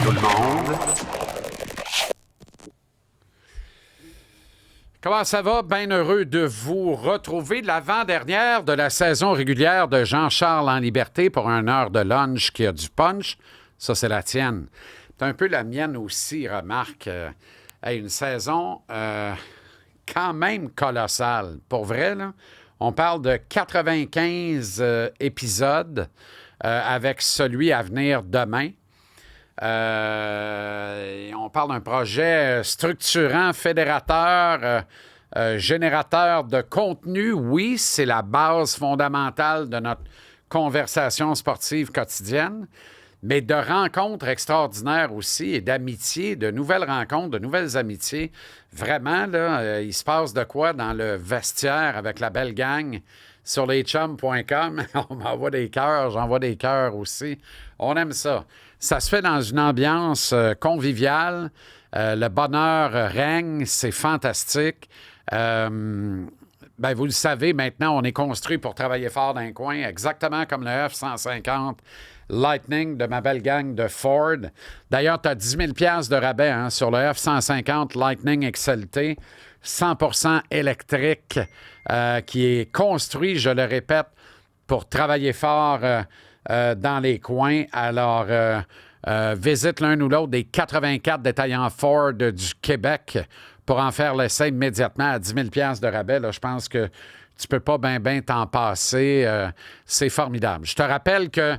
tout le monde. Comment ça va? Bien heureux de vous retrouver. L'avant-dernière de la saison régulière de Jean-Charles en liberté pour une heure de lunch qui a du punch. Ça, c'est la tienne. C'est un peu la mienne aussi, remarque. Une saison quand même colossale. Pour vrai, là, on parle de 95 épisodes avec celui à venir demain. On parle d'un projet structurant, fédérateur, générateur de contenu. Oui, c'est la base fondamentale de notre conversation sportive quotidienne, mais de rencontres extraordinaires aussi et d'amitiés, de nouvelles rencontres, de nouvelles amitiés. Vraiment, là, il se passe de quoi dans le vestiaire avec la belle gang sur leschums.com. On m'envoie des cœurs, j'envoie des cœurs aussi. On aime ça. Ça se fait dans une ambiance conviviale. Le bonheur règne, c'est fantastique. Vous le savez, maintenant, on est construit pour travailler fort dans un coin, exactement comme le F-150 Lightning de ma belle gang de Ford. D'ailleurs, tu as 10 000 $ de rabais sur le F-150 Lightning XLT, 100% électrique, qui est construit, je le répète, pour travailler fort dans les coins. Alors, visite l'un ou l'autre des 84 détaillants Ford du Québec pour en faire l'essai immédiatement à 10 000 $ de rabais. Là, je pense que tu peux pas bien t'en passer. C'est formidable. Je te rappelle que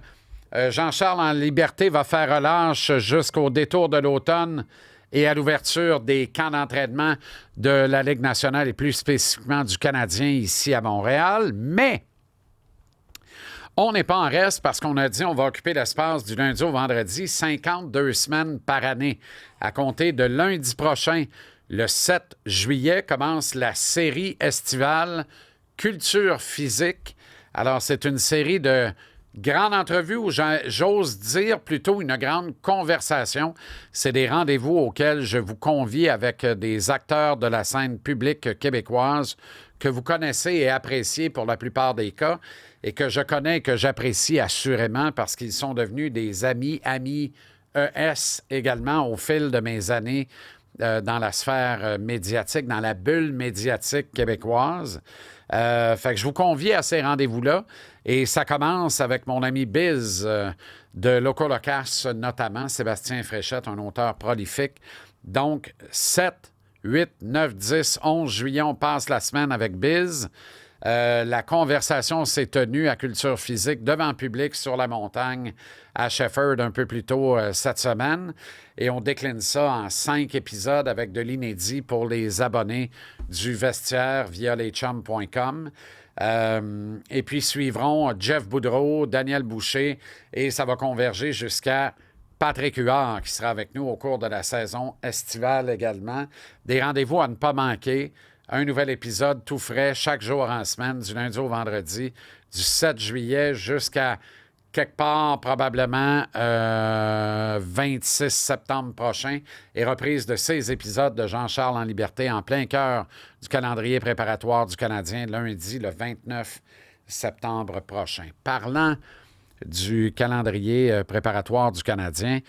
Jean-Charles en liberté va faire relâche jusqu'au détour de l'automne et à l'ouverture des camps d'entraînement de la Ligue nationale et plus spécifiquement du Canadien ici à Montréal. Mais on n'est pas en reste parce qu'on a dit qu'on va occuper l'espace du lundi au vendredi 52 semaines par année. À compter de lundi prochain, le 7 juillet, commence la série estivale Culture physique. Alors, c'est une série de grandes entrevues où j'ose dire plutôt une grande conversation. C'est des rendez-vous auxquels je vous convie avec des acteurs de la scène publique québécoise que vous connaissez et appréciez pour la plupart des cas et que je connais et que j'apprécie assurément parce qu'ils sont devenus des amis ES également au fil de mes années dans la sphère médiatique, dans la bulle médiatique québécoise. Fait que je vous convie à ces rendez-vous-là. Et ça commence avec mon ami Biz de Locolocasse, notamment Sébastien Fréchette, un auteur prolifique. Donc, 7, 8, 9, 10, 11 juillet, on passe la semaine avec Biz. La conversation s'est tenue à Culture physique devant public sur la montagne à Shefford un peu plus tôt cette semaine. Et on décline ça en 5 épisodes avec de l'inédit pour les abonnés du vestiaire via leschums.com. Et puis suivront Jeff Boudreau, Daniel Boucher et ça va converger jusqu'à Patrick Huard qui sera avec nous au cours de la saison estivale également. Des rendez-vous à ne pas manquer. Un nouvel épisode tout frais chaque jour en semaine, du lundi au vendredi, du 7 juillet jusqu'à quelque part probablement 26 septembre prochain et reprise de 6 épisodes de Jean-Charles en liberté en plein cœur du calendrier préparatoire du Canadien lundi le 29 septembre prochain. Parlant du calendrier préparatoire du Canadien,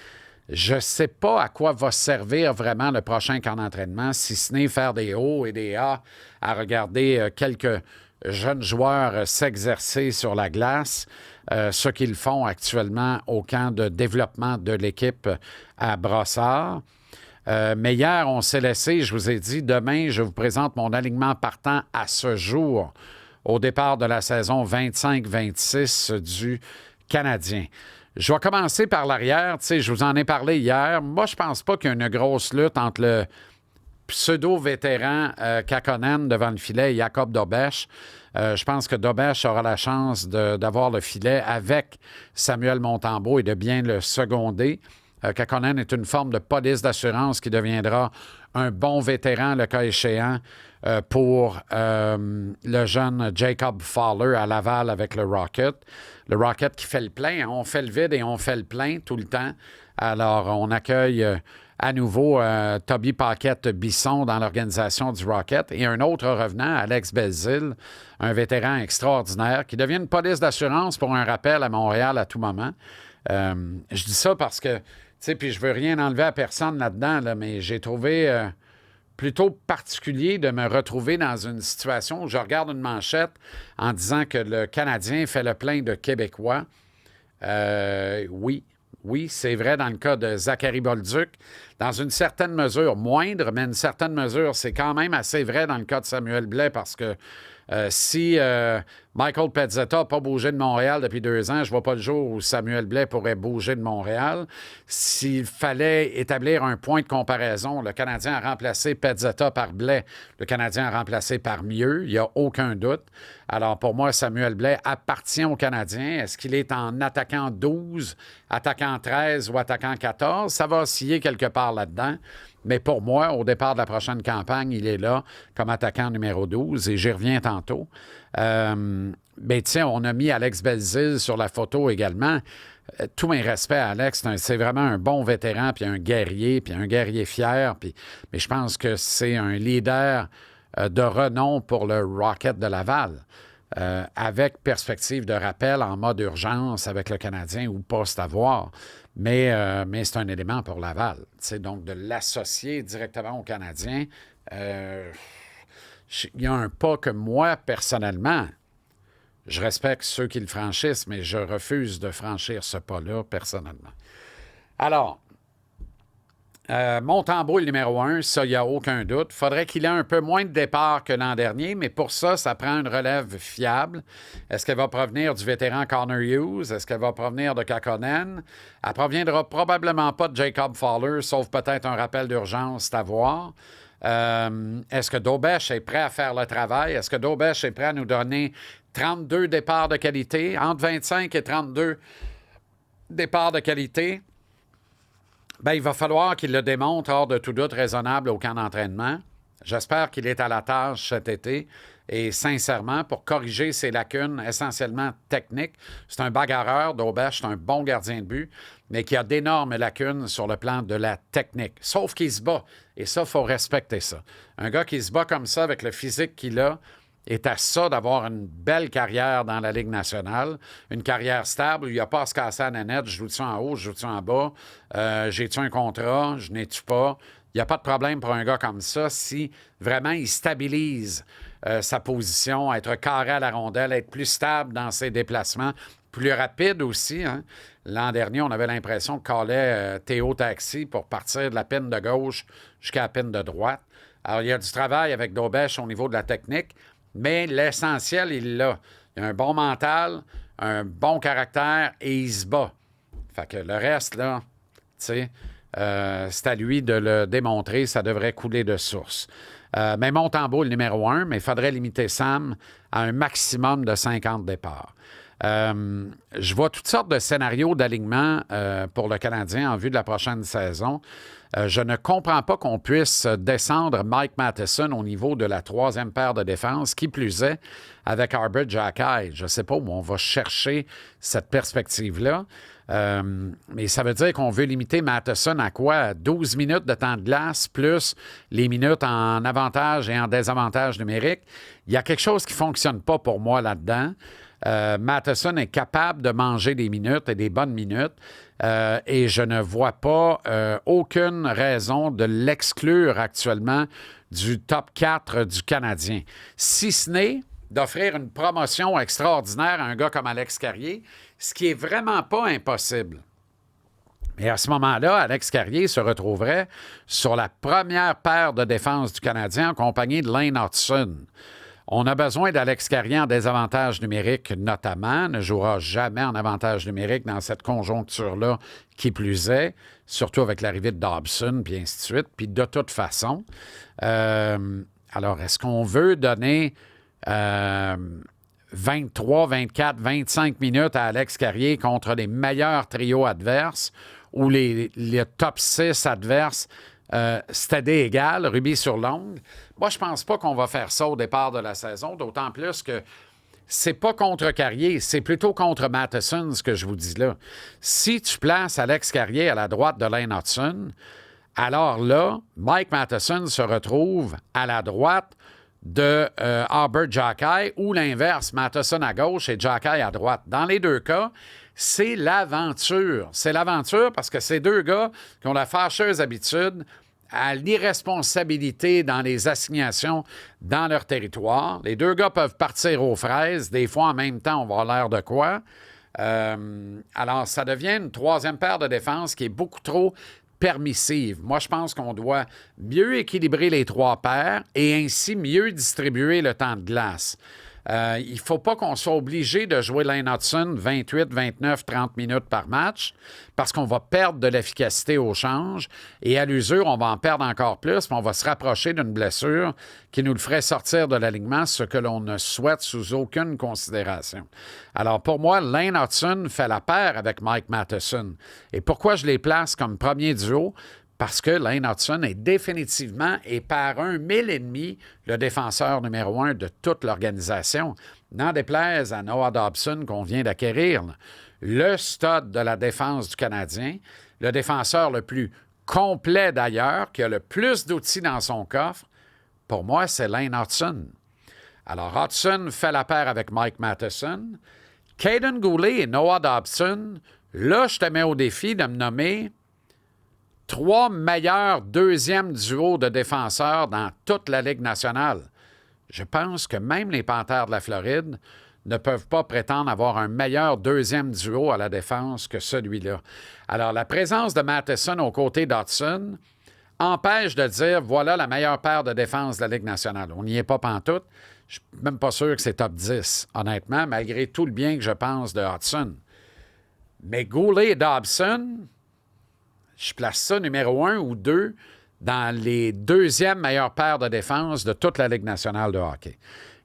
je ne sais pas à quoi va servir vraiment le prochain camp d'entraînement, si ce n'est faire des hauts et des A à regarder quelques jeunes joueurs s'exercer sur la glace, ce qu'ils font actuellement au camp de développement de l'équipe à Brossard. Mais hier, on s'est laissé, je vous ai dit, demain, je vous présente mon alignement partant à ce jour au départ de la saison 25-26 du Canadien. Je vais commencer par l'arrière. Tu sais, je vous en ai parlé hier. Moi, je pense pas qu'il y a une grosse lutte entre le pseudo-vétéran Kakkonen devant le filet et Jacob Dobeš. Je pense que Dobeš aura la chance d'avoir le filet avec Samuel Montembeault et de bien le seconder. Kakkonen est une forme de police d'assurance qui deviendra un bon vétéran, le cas échéant, pour le jeune Jacob Fowler à Laval avec le Rocket. Le Rocket qui fait le plein. Hein? On fait le vide et on fait le plein tout le temps. Alors, on accueille à nouveau Toby Paquette-Bisson dans l'organisation du Rocket et un autre revenant, Alex Belzile, un vétéran extraordinaire qui devient une police d'assurance pour un rappel à Montréal à tout moment. Je dis ça parce que sais, puis je veux rien enlever à personne là-dedans, là, mais j'ai trouvé plutôt particulier de me retrouver dans une situation où je regarde une manchette en disant que le Canadien fait le plein de Québécois. Oui. Oui, c'est vrai dans le cas de Zachary Bolduc. Dans une certaine mesure, moindre, mais une certaine mesure, c'est quand même assez vrai dans le cas de Samuel Blais parce que si Michael Pezzetta n'a pas bougé de Montréal depuis 2 ans, je ne vois pas le jour où Samuel Blais pourrait bouger de Montréal. S'il fallait établir un point de comparaison, le Canadien a remplacé Pezzetta par Blais, le Canadien a remplacé par mieux, il n'y a aucun doute. Alors pour moi, Samuel Blais appartient au Canadien. Est-ce qu'il est en attaquant 12, attaquant 13 ou attaquant 14? Ça va osciller quelque part là-dedans. Mais pour moi, au départ de la prochaine campagne, il est là comme attaquant numéro 12 et j'y reviens tantôt. Ben tiens, on a mis Alex Belzile sur la photo également. Tous mes respects à Alex, c'est vraiment un bon vétéran, puis un guerrier fier. Mais je pense que c'est un leader de renom pour le Rocket de Laval. Avec perspective de rappel en mode urgence avec le Canadien ou poste à voir. Mais c'est un élément pour Laval. Donc, de l'associer directement au Canadien, il y a un pas que moi, personnellement, je respecte ceux qui le franchissent, mais je refuse de franchir ce pas-là, personnellement. Alors, Montembeault, le numéro 1, ça, il n'y a aucun doute. Il faudrait qu'il ait un peu moins de départ que l'an dernier, mais pour ça prend une relève fiable. Est-ce qu'elle va provenir du vétéran Connor Hughes? Est-ce qu'elle va provenir de Kakkonen? Elle ne proviendra probablement pas de Jacob Fowler, sauf peut-être un rappel d'urgence, c'est à voir. Est-ce que Daubesh est prêt à faire le travail? Est-ce que Daubesh est prêt à nous donner 32 départs de qualité, entre 25 et 32 départs de qualité? Bien, il va falloir qu'il le démontre hors de tout doute raisonnable au camp d'entraînement. J'espère qu'il est à la tâche cet été et sincèrement, pour corriger ses lacunes essentiellement techniques. C'est un bagarreur, Daubesh, c'est un bon gardien de but, mais qui a d'énormes lacunes sur le plan de la technique. Sauf qu'il se bat. Et ça, il faut respecter ça. Un gars qui se bat comme ça avec le physique qu'il a, est à ça d'avoir une belle carrière dans la Ligue nationale, une carrière stable où il n'y a pas à se casser à la nette, je joue-tu en haut, je joue-tu en bas, j'ai-tu un contrat, je n'ai-tu pas. Il n'y a pas de problème pour un gars comme ça si vraiment il stabilise sa position, être carré à la rondelle, être plus stable dans ses déplacements, plus rapide aussi. Hein? L'an dernier, on avait l'impression que calait Théo Taxi pour partir de la pine de gauche jusqu'à la pine de droite. Alors, il y a du travail avec Daubesh au niveau de la technique, mais l'essentiel, il l'a. Il a un bon mental, un bon caractère et il se bat. Fait que le reste, là, tu sais, c'est à lui de le démontrer. Ça devrait couler de source. Mais Montembeault, le numéro 1, mais il faudrait limiter Sam à un maximum de 50 départs. Je vois toutes sortes de scénarios d'alignement pour le Canadien en vue de la prochaine saison. Je ne comprends pas qu'on puisse descendre Mike Matheson au niveau de la troisième paire de défense, qui plus est, avec Arbor Xhekaj. Je ne sais pas où on va chercher cette perspective-là. Mais ça veut dire qu'on veut limiter Matheson à quoi? 12 minutes de temps de glace, plus les minutes en avantage et en désavantage numérique. Il y a quelque chose qui ne fonctionne pas pour moi là-dedans. Matheson est capable de manger des minutes et des bonnes minutes et je ne vois pas aucune raison de l'exclure actuellement du top 4 du Canadien. Si ce n'est d'offrir une promotion extraordinaire à un gars comme Alex Carrier, ce qui est vraiment pas impossible. Et à ce moment-là, Alex Carrier se retrouverait sur la première paire de défense du Canadien en compagnie de Lane Hudson. On a besoin d'Alex Carrier en désavantage numérique, notamment. Ne jouera jamais en avantage numérique dans cette conjoncture-là, qui plus est, surtout avec l'arrivée de Dobson, puis ainsi de suite. Puis de toute façon, alors, est-ce qu'on veut donner 23, 24, 25 minutes à Alex Carrier contre les meilleurs trios adverses ou les top 6 adverses? C'était égal, rubis sur l'ongle. Moi, je pense pas qu'on va faire ça au départ de la saison, d'autant plus que c'est pas contre Carrier, c'est plutôt contre Matheson, ce que je vous dis là. Si tu places Alex Carrier à la droite de Lane Hudson, alors là, Mike Matheson se retrouve à la droite de Arbor Xhekaj ou l'inverse, Matheson à gauche et Xhekaj à droite. Dans les deux cas, c'est l'aventure. C'est l'aventure parce que c'est deux gars qui ont la fâcheuse habitude à l'irresponsabilité dans les assignations dans leur territoire. Les deux gars peuvent partir aux fraises. Des fois, en même temps, on va avoir l'air de quoi. Alors, ça devient une troisième paire de défense qui est beaucoup trop permissive. Moi, je pense qu'on doit mieux équilibrer les trois paires et ainsi mieux distribuer le temps de glace. Il ne faut pas qu'on soit obligé de jouer Lane Hutson 28, 29, 30 minutes par match parce qu'on va perdre de l'efficacité au change et à l'usure, on va en perdre encore plus puis on va se rapprocher d'une blessure qui nous le ferait sortir de l'alignement, ce que l'on ne souhaite sous aucune considération. Alors pour moi, Lane Hutson fait la paire avec Mike Matheson. Et pourquoi je les place comme premier duo? Parce que Lane Hutson est définitivement et par 1,000 et demi le défenseur numéro 1 de toute l'organisation. N'en déplaise à Noah Dobson qu'on vient d'acquérir, le stud de la défense du Canadien, le défenseur le plus complet d'ailleurs, qui a le plus d'outils dans son coffre, pour moi, c'est Lane Hutson. Alors, Hutson fait la paire avec Mike Matheson. Kaiden Guhle et Noah Dobson, là, je te mets au défi de me nommer 3 meilleurs deuxièmes duos de défenseurs dans toute la Ligue nationale. Je pense que même les Panthères de la Floride ne peuvent pas prétendre avoir un meilleur deuxième duo à la défense que celui-là. Alors, la présence de Matheson aux côtés d'Hutson empêche de dire, voilà la meilleure paire de défense de la Ligue nationale. On n'y est pas pantoute. Je ne suis même pas sûr que c'est top 10, honnêtement, malgré tout le bien que je pense de Hutson. Mais Goulet et Dobson, je place ça numéro 1 ou 2 dans les deuxièmes meilleures paires de défense de toute la Ligue nationale de hockey.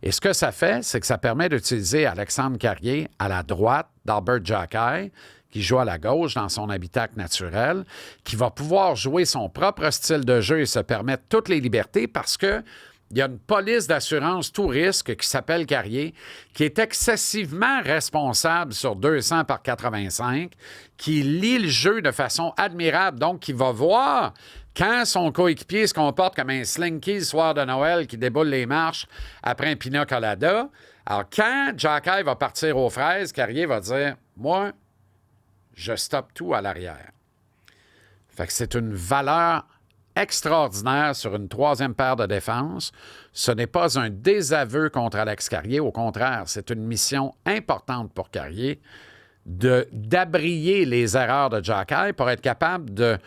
Et ce que ça fait, c'est que ça permet d'utiliser Alexandre Carrier à la droite d'Albert Xhekaj, qui joue à la gauche dans son habitacle naturel, qui va pouvoir jouer son propre style de jeu et se permettre toutes les libertés parce que il y a une police d'assurance tout risque qui s'appelle Carrier, qui est excessivement responsable sur 200 par 85, qui lit le jeu de façon admirable, donc qui va voir quand son coéquipier se comporte comme un slinky le soir de Noël qui déboule les marches après un pina colada. Alors, quand Xhekaj va partir aux fraises, Carrier va dire « Moi, je stoppe tout à l'arrière. » Fait que c'est une valeur extraordinaire sur une troisième paire de défense. Ce n'est pas un désaveu contre Alex Carrier. Au contraire, c'est une mission importante pour Carrier d'abriller les erreurs de Xhekaj pour être capable de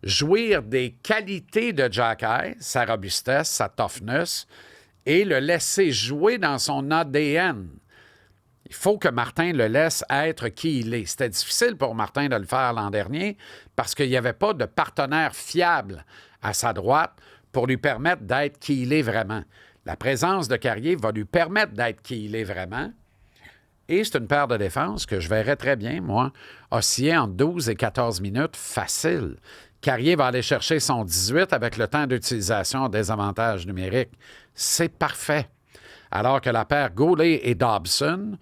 jouir des qualités de Xhekaj, sa robustesse, sa toughness, et le laisser jouer dans son ADN. Il faut que Martin le laisse être qui il est. C'était difficile pour Martin de le faire l'an dernier parce qu'il n'y avait pas de partenaire fiable à sa droite pour lui permettre d'être qui il est vraiment. La présence de Carrier va lui permettre d'être qui il est vraiment. Et c'est une paire de défense que je verrais très bien, moi, osciller entre 12 et 14 minutes facile. Carrier va aller chercher son 18 avec le temps d'utilisation des avantages numériques. C'est parfait. Alors que la paire Goulet et Dobson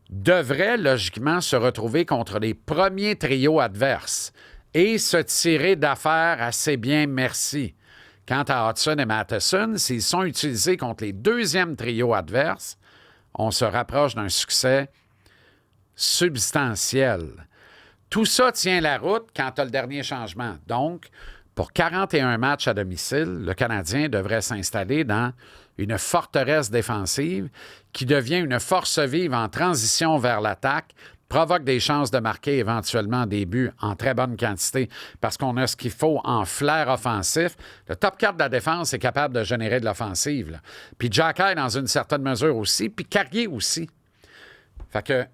devrait logiquement se retrouver contre les premiers trios adverses et se tirer d'affaire assez bien, merci. Quant à Hutson et Matheson, s'ils sont utilisés contre les deuxièmes trios adverses, on se rapproche d'un succès substantiel. Tout ça tient la route quand tu as le dernier changement. Donc, pour 41 matchs à domicile, le Canadien devrait s'installer dans une forteresse défensive qui devient une force vive en transition vers l'attaque, provoque des chances de marquer éventuellement des buts en très bonne quantité parce qu'on a ce qu'il faut en flair offensif. Le top 4 de la défense est capable de générer de l'offensive, là. Puis Xhekaj dans une certaine mesure aussi, puis Carrier aussi. Fait que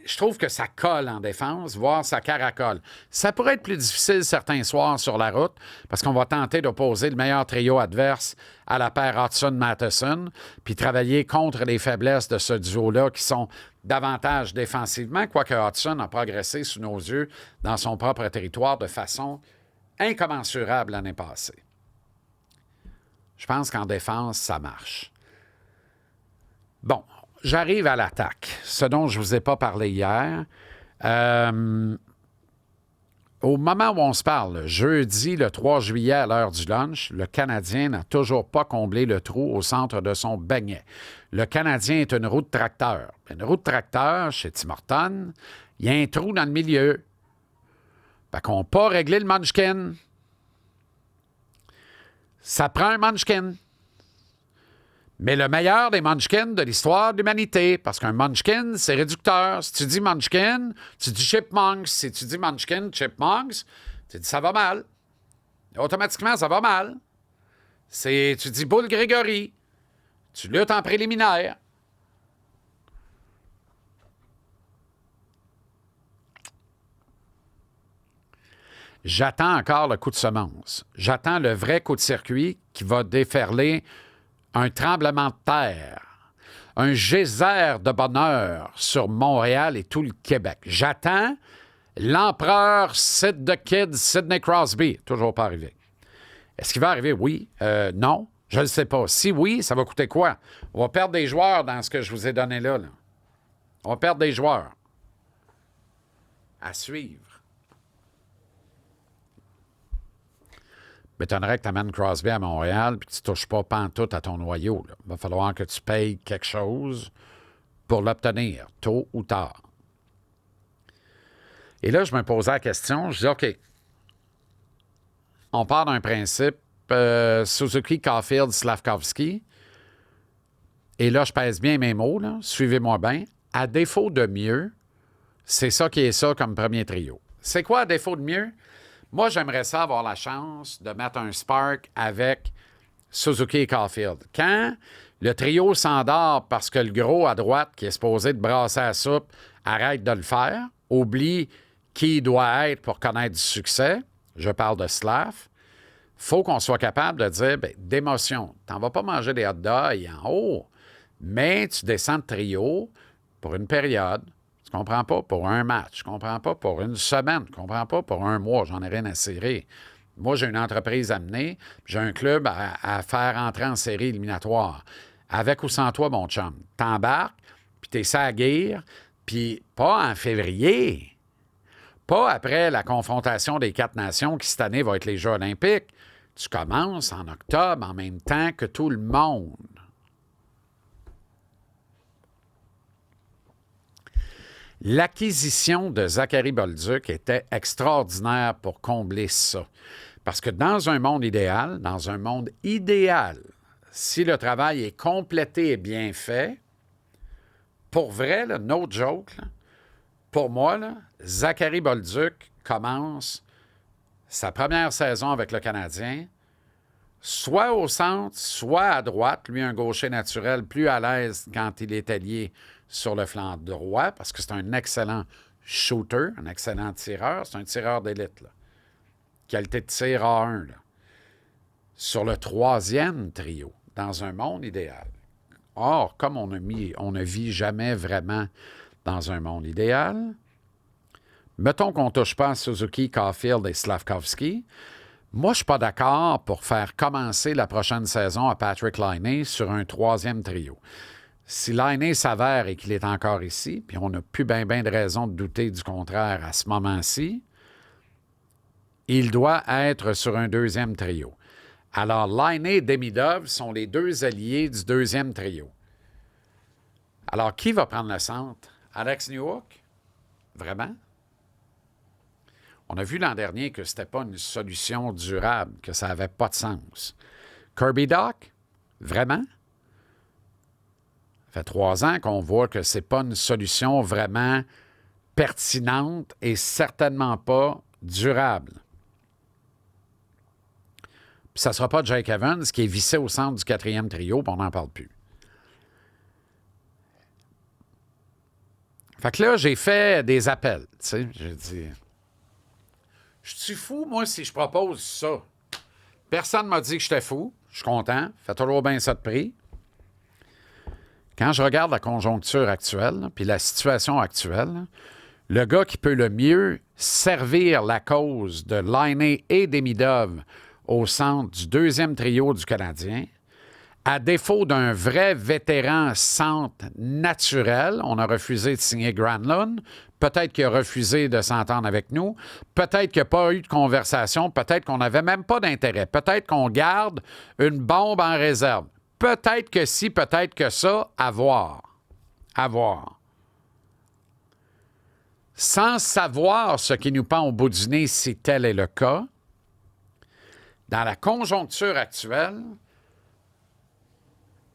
je trouve que ça colle en défense, voire ça caracole. Ça pourrait être plus difficile certains soirs sur la route parce qu'on va tenter d'opposer le meilleur trio adverse à la paire Hutson-Matheson puis travailler contre les faiblesses de ce duo-là qui sont davantage défensivement, quoique Hutson a progressé sous nos yeux dans son propre territoire de façon incommensurable l'année passée. Je pense qu'en défense, ça marche. Bon, j'arrive à l'attaque, ce dont je ne vous ai pas parlé hier. Au moment où on se parle, jeudi, le 3 juillet, à l'heure du lunch, le Canadien n'a toujours pas comblé le trou au centre de son beignet. Le Canadien est une roue de tracteur. Une roue de tracteur, chez Tim Hortons, il y a un trou dans le milieu. Fait qu'on n'a pas réglé le munchkin. Ça prend un munchkin. Mais le meilleur des munchkins de l'histoire de l'humanité, parce qu'un munchkin, c'est réducteur. Si tu dis munchkin, tu dis chipmunks. Si tu dis munchkin, chipmunks, tu dis ça va mal. Automatiquement, ça va mal. Tu dis boule Grégory. Tu luttes en préliminaire. J'attends encore le coup de semence. J'attends le vrai coup de circuit qui va déferler un tremblement de terre, un geyser de bonheur sur Montréal et tout le Québec. J'attends l'empereur Sid the Kid, Sidney Crosby. Toujours pas arrivé. Est-ce qu'il va arriver? Oui. Non. Je ne le sais pas. Si oui, ça va coûter quoi? On va perdre des joueurs dans ce que je vous ai donné là. On va perdre des joueurs. À suivre. M'étonnerait que tu amènes Crosby à Montréal et que tu ne touches pas pantoute à ton noyau. Il va falloir que tu payes quelque chose pour l'obtenir, tôt ou tard. Et là, je me posais la question, je dis, OK, on part d'un principe, Suzuki, Caulfield, Slavkovski, et là, je pèse bien mes mots, là, suivez-moi bien, à défaut de mieux, c'est ça qui est ça comme premier trio. C'est quoi à défaut de mieux? Moi, j'aimerais ça avoir la chance de mettre un spark avec Suzuki et Caulfield. Quand le trio s'endort parce que le gros à droite, qui est supposé de brasser la soupe, arrête de le faire, oublie qui il doit être pour connaître du succès, je parle de Slav, faut qu'on soit capable de dire, bien, d'émotion. T'en vas pas manger des hot dogs en haut, mais tu descends de trio pour une période. Je comprends pas pour un match, je comprends pas pour une semaine, je comprends pas pour un mois, j'en ai rien à cirer. Moi, j'ai une entreprise à mener, j'ai un club à faire entrer en série éliminatoire. Avec ou sans toi, mon chum, t'embarques, puis t'es ça à guire, puis pas en février, pas après la confrontation des 4 nations qui cette année va être les Jeux olympiques. Tu commences en octobre en même temps que tout le monde. L'acquisition de Zachary Bolduc était extraordinaire pour combler ça. Parce que dans un monde idéal, si le travail est complété et bien fait, pour vrai, là, no joke, là, pour moi, là, Zachary Bolduc commence sa première saison avec le Canadien, soit au centre, soit à droite. Lui, un gaucher naturel, plus à l'aise quand il est allié sur le flanc droit, parce que c'est un excellent shooter, un excellent tireur. C'est un tireur d'élite, là. Qualité de tir A1, là. Sur le 3e trio, dans un monde idéal. Or, comme on ne vit jamais vraiment dans un monde idéal, mettons qu'on ne touche pas à Suzuki, Caulfield et Slavkovski, moi, je ne suis pas d'accord pour faire commencer la prochaine saison à Patrick Laine sur un 3e trio. Si Laine s'avère et qu'il est encore ici, puis on n'a plus bien de raison de douter du contraire à ce moment-ci, il doit être sur un 2e trio. Alors, Laine et Demidov sont les 2 alliés du 2e trio. Alors, qui va prendre le centre? Alex Newhook? Vraiment? On a vu l'an dernier que ce n'était pas une solution durable, que ça n'avait pas de sens. Kirby Dach? Vraiment? Ça fait 3 ans qu'on voit que ce n'est pas une solution vraiment pertinente et certainement pas durable. Puis ça ne sera pas Jake Evans qui est vissé au centre du 4e trio, puis on n'en parle plus. Fait que là, j'ai fait des appels. Tu sais, j'ai dit, je suis fou, moi, si je propose ça. Personne ne m'a dit que j'étais fou. Je suis content. Fait toujours bien ça de prix. Quand je regarde la conjoncture actuelle, puis la situation actuelle, le gars qui peut le mieux servir la cause de Laine et Demidov au centre du 2e trio du Canadien, À défaut d'un vrai vétéran centre naturel, on a refusé de signer Granlund. Peut-être qu'il a refusé de s'entendre avec nous. Peut-être qu'il n'y a pas eu de conversation. Peut-être qu'on n'avait même pas d'intérêt. Peut-être qu'on garde une bombe en réserve. Peut-être que si, peut-être que ça, à voir. À voir. Sans savoir ce qui nous pend au bout du nez, si tel est le cas, dans la conjoncture actuelle,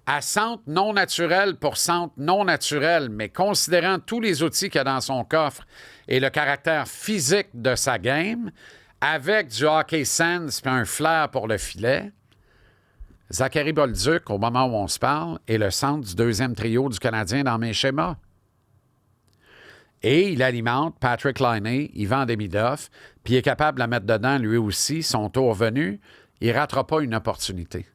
à centre non naturel pour centre non naturel, mais considérant tous les outils qu'il y a dans son coffre et le caractère physique de sa game, avec du hockey sense et un flair pour le filet, Zachary Bolduc, au moment où on se parle, est le centre du deuxième trio du Canadien dans mes schémas. Et il alimente Patrick Laine, Ivan Demidov, puis il est capable de la mettre dedans lui aussi, son tour venu. Il ne ratera pas une opportunité.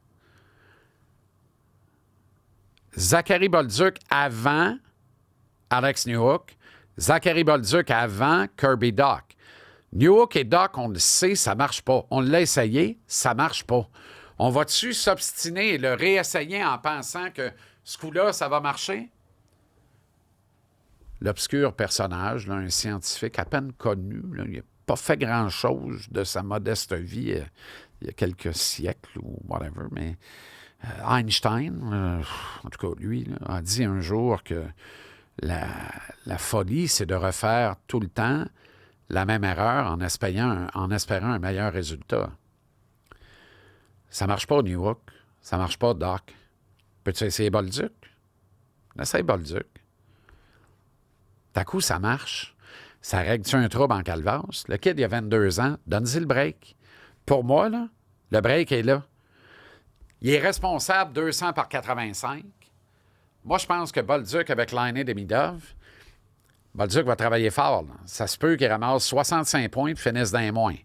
Zachary Bolduc avant Alex Newhook. Zachary Bolduc avant Kirby Dach. Newhook et Dach, on le sait, ça ne marche pas. On l'a essayé, ça ne marche pas. On va-tu s'obstiner et le réessayer en pensant que ce coup-là, ça va marcher? L'obscur personnage, là, un scientifique à peine connu, là, il n'a pas fait grand-chose de sa modeste vie il y a quelques siècles ou whatever, mais Einstein, en tout cas lui, là, a dit un jour que la folie, c'est de refaire tout le temps la même erreur en espérant un meilleur résultat. Ça marche pas, Newhook. Ça marche pas, Doc. Peux-tu essayer Bolduc? Essaye Bolduc. D'un coup, ça marche. Ça règle-tu un trouble en calvasse? Le kid, il a 22 ans. Donne-y le break. Pour moi, là, le break est là. Il est responsable 200 par 85. Moi, je pense que Bolduc, avec Laine et Demidov, Bolduc va travailler fort. Là. Ça se peut qu'il ramasse 65 points et finisse d'un moins.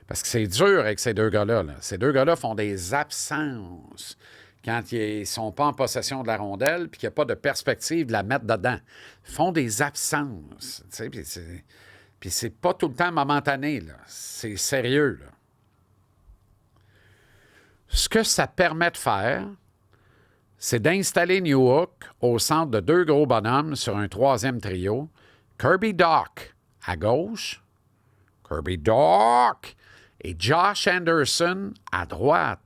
Parce que c'est dur avec ces deux gars-là. Là. Ces deux gars-là font des absences quand ils ne sont pas en possession de la rondelle puis qu'il n'y a pas de perspective de la mettre dedans. Ils font des absences. Puis c'est pas tout le temps momentané. Là. C'est sérieux. Là. Ce que ça permet de faire, c'est d'installer Newhook au centre de deux gros bonhommes sur un troisième trio. Kirby Dach à gauche, Kirby Dach et Josh Anderson à droite.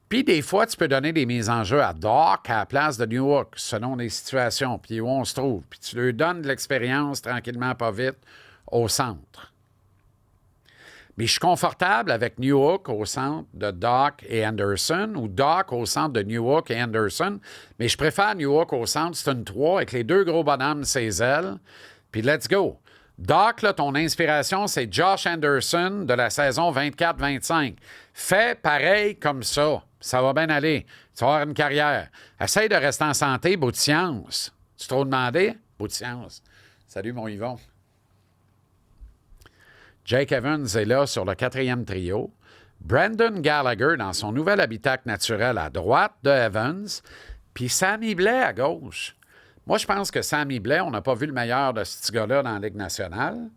Puis des fois, tu peux donner des mises en jeu à Dach à la place de Newhook, selon les situations, puis où on se trouve. Puis tu leur donnes de l'expérience tranquillement, pas vite, au centre. Mais je suis confortable avec Newhook au centre de Dach et Anderson ou Dach au centre de Newhook et Anderson. Mais je préfère Newhook au centre, c'est une 3 avec les deux gros bonhommes, ses ailes. Puis let's go. Dach, là, ton inspiration, c'est Josh Anderson de la saison 24-25. Fais pareil comme ça. Ça va bien aller. Tu vas avoir une carrière. Essaye de rester en santé, bout de science. Tu t'as trop demandé? Bout de science. Salut, mon Yvon. Jake Evans est là sur le quatrième trio. Brendan Gallagher dans son nouvel habitacle naturel à droite de Evans. Puis Sammy Blais à gauche. Moi, je pense que Sammy Blais, on n'a pas vu le meilleur de ce petit gars-là dans la Ligue nationale.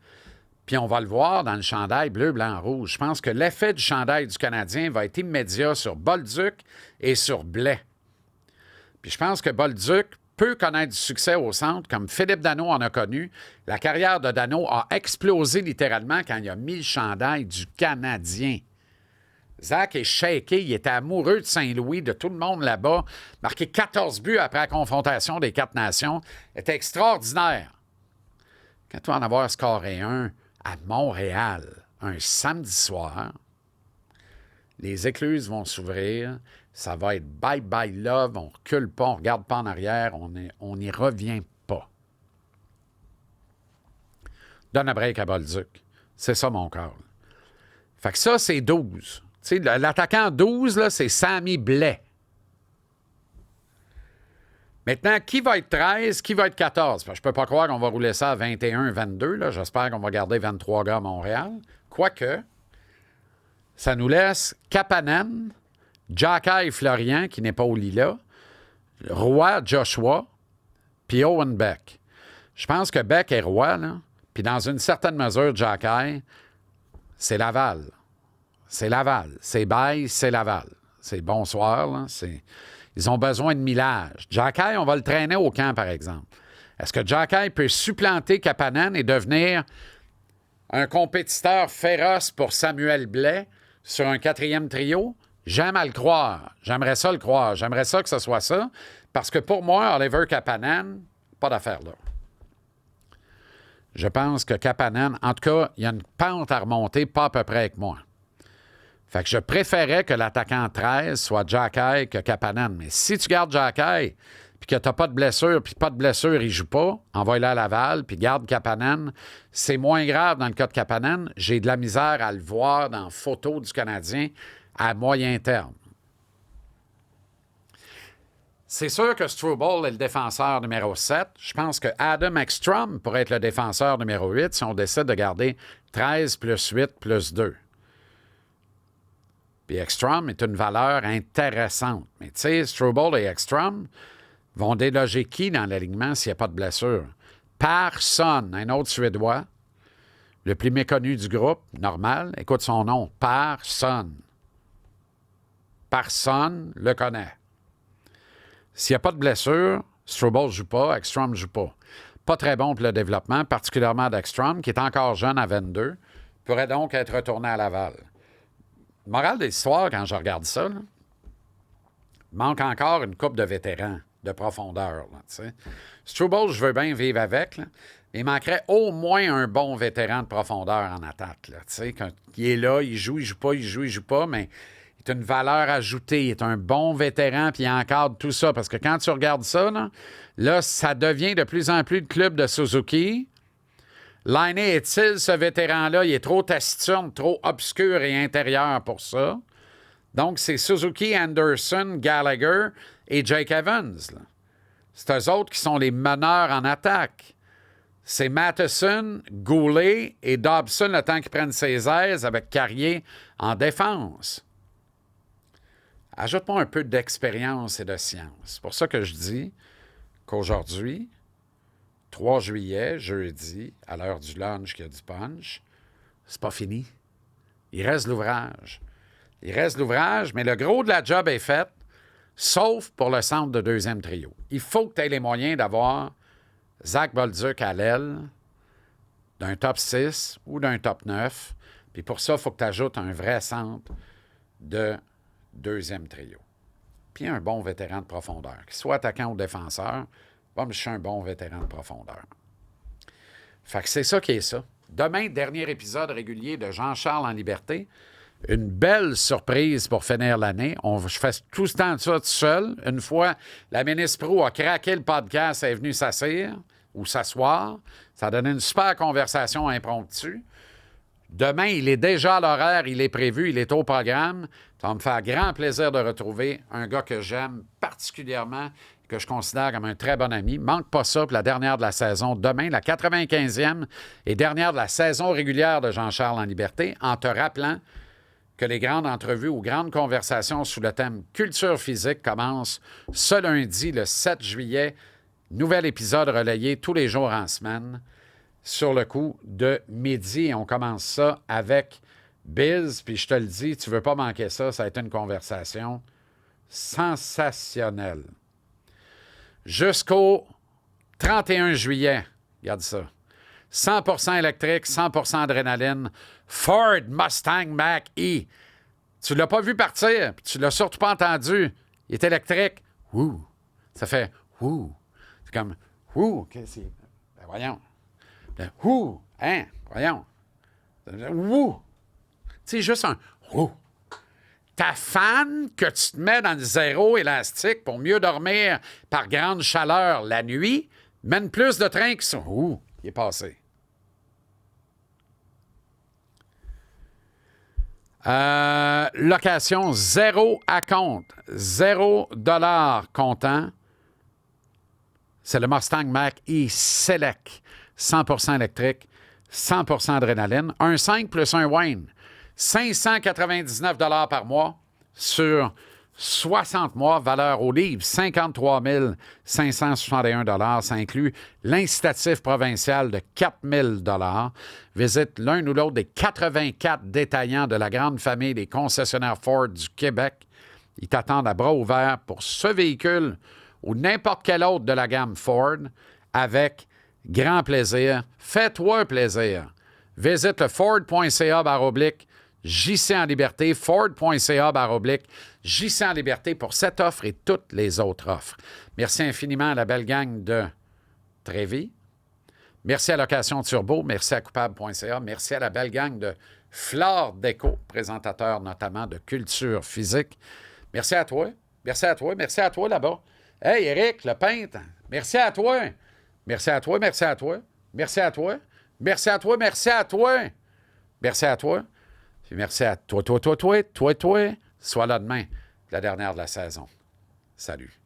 Puis on va le voir dans le chandail bleu, blanc, rouge. Je pense que l'effet du chandail du Canadien va être immédiat sur Bolduc et sur Blais. Puis je pense que Bolduc peut connaître du succès au centre, comme Philippe Danault en a connu. La carrière de Danault a explosé littéralement quand il a mis le chandail du Canadien. Zach est shaké, il était amoureux de Saint-Louis, de tout le monde là-bas. Marqué 14 buts après la confrontation des 4 nations. C'était extraordinaire. Quand tu vas en avoir scoré un à Montréal, un samedi soir, les écluses vont s'ouvrir. Ça va être bye-bye love, on recule pas, on regarde pas en arrière, on n'y revient pas. Donne un break à Bolduc. C'est ça mon call. Fait que ça, c'est 12. Tu sais, l'attaquant 12, là, c'est Sammy Blais. Maintenant, qui va être 13, qui va être 14? Parce que je peux pas croire qu'on va rouler ça à 21, 22. Là. J'espère qu'on va garder 23 gars à Montréal. Quoique, ça nous laisse Kapanen, Jacky Florian, qui n'est pas au Lila, Roy Joshua, puis Owen Beck. Je pense que Beck est Roy, là. Puis dans une certaine mesure, Jacky, c'est Laval. C'est Laval. C'est Baye, c'est Laval. C'est bonsoir, là. Ils ont besoin de millage. Jacky, on va le traîner au camp, par exemple. Est-ce que Jacky peut supplanter Kapanen et devenir un compétiteur féroce pour Samuel Blais sur un 4e trio? J'aime à le croire. J'aimerais ça le croire. J'aimerais ça que ce soit ça. Parce que pour moi, Oliver Kapanen, pas d'affaire là. Je pense que Kapanen, en tout cas, il y a une pente à remonter, pas à peu près avec moi. Fait que je préférais que l'attaquant 13 soit Jacky que Kapanen. Mais si tu gardes Jacky, puis que tu n'as pas de blessure, puis pas de blessure, il ne joue pas, envoie-le à Laval, puis garde Kapanen. C'est moins grave dans le cas de Kapanen. J'ai de la misère à le voir dans photo du Canadien à moyen terme. C'est sûr que Struble est le défenseur numéro 7. Je pense que Adam Ekstrom pourrait être le défenseur numéro 8 si on décide de garder 13 plus 8 plus 2. Puis Ekstrom est une valeur intéressante. Mais tu sais, Struble et Ekstrom vont déloger qui dans l'alignement s'il n'y a pas de blessure? Persson, un autre Suédois, le plus méconnu du groupe, normal. Écoute son nom, Persson. Persson le connaît. S'il n'y a pas de blessure, Struble ne joue pas, Ekstrom ne joue pas. Pas très bon pour le développement, particulièrement d'Ekstrom, qui est encore jeune à 22, pourrait donc être retourné à Laval. Morale de l'histoire, quand je regarde ça, là, il manque encore une coupe de vétérans de profondeur. Là, Struble, je veux bien vivre avec. Là. Il manquerait au moins un bon vétéran de profondeur en attaque. Là, quand il est là, il joue pas, mais il est une valeur ajoutée. Il est un bon vétéran, puis il encadre tout ça. Parce que quand tu regardes ça, là, ça devient de plus en plus le club de Suzuki. Laine est-il, ce vétéran-là? Il est trop taciturne, trop obscur et intérieur pour ça. Donc, c'est Suzuki, Anderson, Gallagher et Jake Evans. Là. C'est eux autres qui sont les meneurs en attaque. C'est Matheson, Goulet et Dobson le temps qu'ils prennent ses aises avec Carrier en défense. Ajoute-moi un peu d'expérience et de science. C'est pour ça que je dis qu'aujourd'hui, 3 juillet, jeudi, à l'heure du lunch qu'il y a du punch, c'est pas fini. Il reste l'ouvrage. Il reste l'ouvrage, mais le gros de la job est fait, sauf pour le centre de 2e trio. Il faut que tu aies les moyens d'avoir Zach Bolduc à l'aile d'un top 6 ou d'un top 9. Puis pour ça, il faut que tu ajoutes un vrai centre de 2e trio. Puis un bon vétéran de profondeur, qu'il soit attaquant ou défenseur. Bon, je suis un bon vétéran de profondeur. Fait que c'est ça qui est ça. Demain, dernier épisode régulier de Jean-Charles en liberté. Une belle surprise pour finir l'année. Je fais tout ce temps de ça tout seul. Une fois, la ministre Proulx a craqué le podcast, elle est venue s'asseoir ou s'asseoir. Ça a donné une super conversation impromptue. Demain, il est déjà à l'horaire, il est prévu, il est au programme. Ça va me faire grand plaisir de retrouver un gars que j'aime particulièrement, que je considère comme un très bon ami. Manque pas ça pour la dernière de la saison. Demain, la 95e et dernière de la saison régulière de Jean-Charles en liberté, en te rappelant que les grandes entrevues ou grandes conversations sous le thème culture physique commencent ce lundi, le 7 juillet. Nouvel épisode relayé tous les jours en semaine sur le coup de midi. On commence ça avec Biz. Puis je te le dis, tu veux pas manquer ça. Ça a été une conversation sensationnelle. Jusqu'au 31 juillet, regarde ça. 100% électrique, 100% adrénaline. Ford Mustang Mach-E. Tu l'as pas vu partir, puis tu l'as surtout pas entendu. Il est électrique. Ouh. Ça fait ouh. C'est comme ouh. Qu'est-ce que c'est? Ben voyons. Ouh. Hein? Voyons. Ouh. C'est juste un ouh. Ta fan que tu te mets dans le zéro élastique pour mieux dormir par grande chaleur la nuit, mène plus de trains qui sont... Ouh, il est passé. Location, 0 à compte. 0 $ comptant. C'est le Mustang Mach-E Select. 100% électrique, 100% adrénaline. Un 5 plus un Wayne. 599 $ par mois sur 60 mois, valeur au livre, 53 561 $. Ça inclut l'incitatif provincial de 4 000 $. Visite l'un ou l'autre des 84 détaillants de la grande famille des concessionnaires Ford du Québec Ils t'attendent à bras ouverts pour ce véhicule ou n'importe quel autre de la gamme Ford avec grand plaisir. Fais-toi plaisir. Visite le Ford.ca/JC en liberté, Ford.ca/JC en liberté pour cette offre et toutes les autres offres. Merci infiniment à la belle gang de Trévis. Merci à Location Turbo. Merci à Coupable.ca. Merci à la belle gang de Flore Déco, présentateur notamment de culture physique. Merci à toi. Merci à toi. Merci à toi là-bas. Hey, Éric, le peintre. Merci à toi. Merci à toi. Merci à toi. Merci à toi. Merci à toi. Merci à toi. Merci à toi. Puis merci à toi. Sois là demain, la dernière de la saison. Salut.